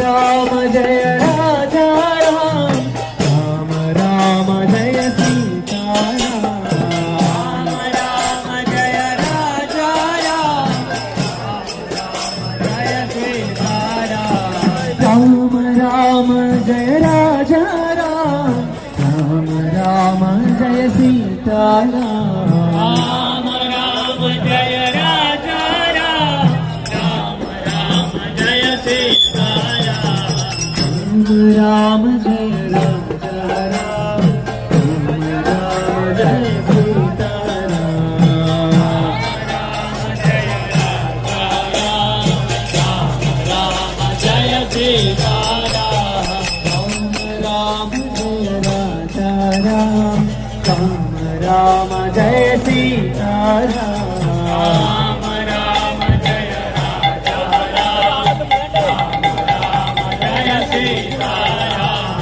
Ram Jai Raja Ram, Ram Ram Jai Sitaram, Ram Ram Jai Raja Ram, Jai Sitaram, Ram Ram Jai Raja Ram, Ram Ram Jai Sitaram, Ram Ram Jai Raja Ram, Ram Ram Jai Sitaram, Ram Jai Raja Ram, Ram Ram Jai Sitaram, Ram Jai Sitaram, Ram Jai Raja Ram, Ram Ram Jai Sitaram, Ram Ram Jai Raja Ram, Ram Jai Sitaram,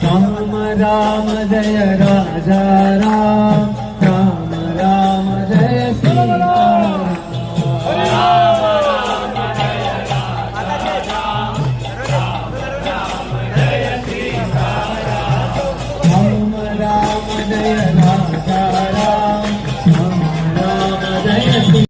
Ram Ram Jai Raja Ram, Ram Ram Jai Sitaram, Ram Ram Jai Raja Ram, Ram Ram Jai Sitaram, Ram Ram Jai Raja Ram, Ram Ram Jai